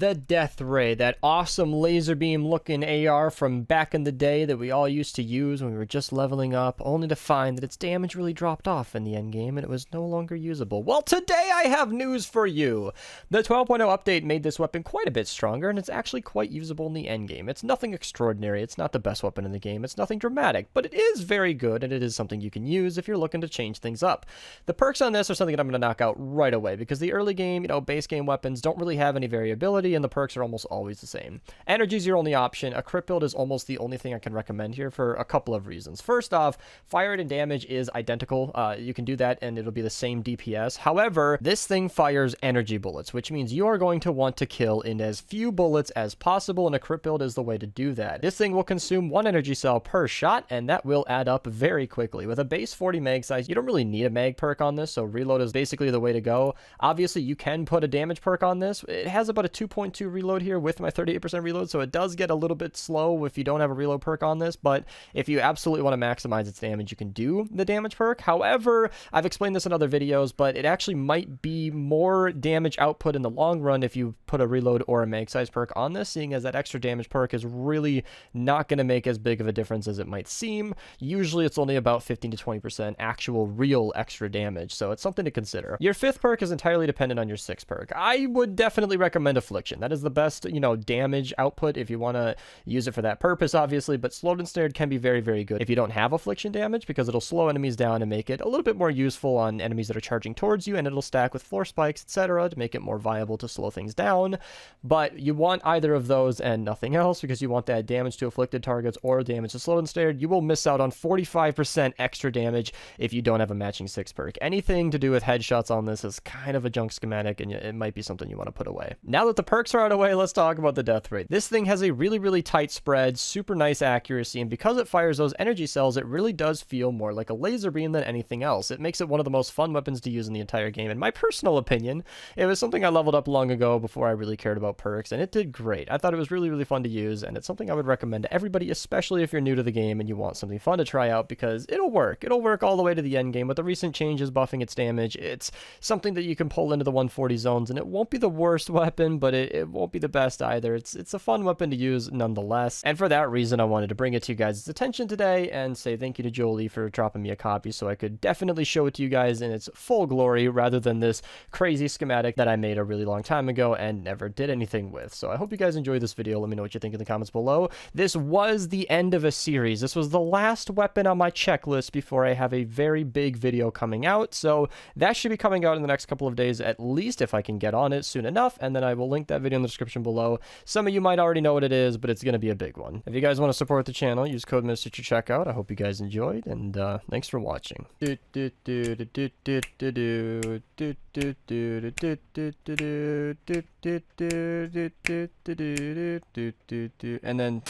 the Deathray, that awesome laser beam looking AR from back in the day that we all used to use when we were just leveling up, only to find that its damage really dropped off in the endgame and it was no longer usable. Well, today I have news for you. The 12.0 update made this weapon quite a bit stronger, and it's actually quite usable in the endgame. It's nothing extraordinary, it's not the best weapon in the game, it's nothing dramatic, but it is very good, and it is something you can use if you're looking to change things up. The perks on this are something that I'm going to knock out right away, because the early game, base game weapons don't really have any variability, and the perks are almost always the same. Energy is your only option. A crit build is almost the only thing I can recommend here for a couple of reasons. First off, fire rate and damage is identical. You can do that, and it'll be the same DPS. However, this thing fires energy bullets, which means you are going to want to kill in as few bullets as possible, and a crit build is the way to do that. This thing will consume 1 energy cell per shot, and that will add up very quickly. With a base 40 mag size, you don't really need a mag perk on this, so reload is basically the way to go. Obviously, you can put a damage perk on this. It has about a 2.2 reload here with my 38% reload, so it does get a little bit slow if you don't have a reload perk on this, but if you absolutely want to maximize its damage, you can do the damage perk. However, I've explained this in other videos, but it actually might be more damage output in the long run if you put a reload or a mag size perk on this, seeing as that extra damage perk is really not going to make as big of a difference as it might seem. Usually it's only about 15 to 20% actual real extra damage, so it's something to consider. Your 5th perk is entirely dependent on your 6th perk. I would definitely recommend Affliction. That is the best, damage output if you want to use it for that purpose, obviously, but Slowed and Snared can be very, very good if you don't have Affliction damage, because it'll slow enemies down and make it a little bit more useful on enemies that are charging towards you, and it'll stack with floor spikes, etc., to make it more viable to slow things down. But you want either of those and nothing else, because you want that damage to afflicted targets or damage to Slowed and Snared. You will miss out on 45% extra damage if you don't have a matching 6th perk. Anything to do with headshots on this is kind of a junk schematic, and it might be something you want to put away. Now that the perks are out of the way, let's talk about the death rate. This thing has a really, really tight spread, super nice accuracy, and because it fires those energy cells, it really does feel more like a laser beam than anything else. It makes it one of the most fun weapons to use in the entire game. In my personal opinion, it was something I leveled up long ago before I really cared about perks, and it did great. I thought it was really, really fun to use, and it's something I would recommend to everybody, especially if you're new to the game and you want something fun to try out, because it'll work. It'll work all the way to the end game. With the recent changes buffing its damage, it's something that you can pull into the 140 zones, and it won't be the worst weapon, but it won't be the best either. It's a fun weapon to use nonetheless, and for that reason, I wanted to bring it to you guys' attention today and say thank you to Jolie for dropping me a copy so I could definitely show it to you guys in its full glory rather than this crazy schematic that I made a really long time ago and never did anything with. So I hope you guys enjoyed this video. Let me know what you think in the comments below. This was the end of a series. This was the last weapon on my checklist before I have a very big video coming out, so that should be coming out in the next couple of days at least, if I can get on it soon enough, and then I will link that video in the description below. Some of you might already know what it is, but it's going to be a big one. If you guys want to support the channel, use code Mista to check out. I hope you guys enjoyed, and thanks for watching. And then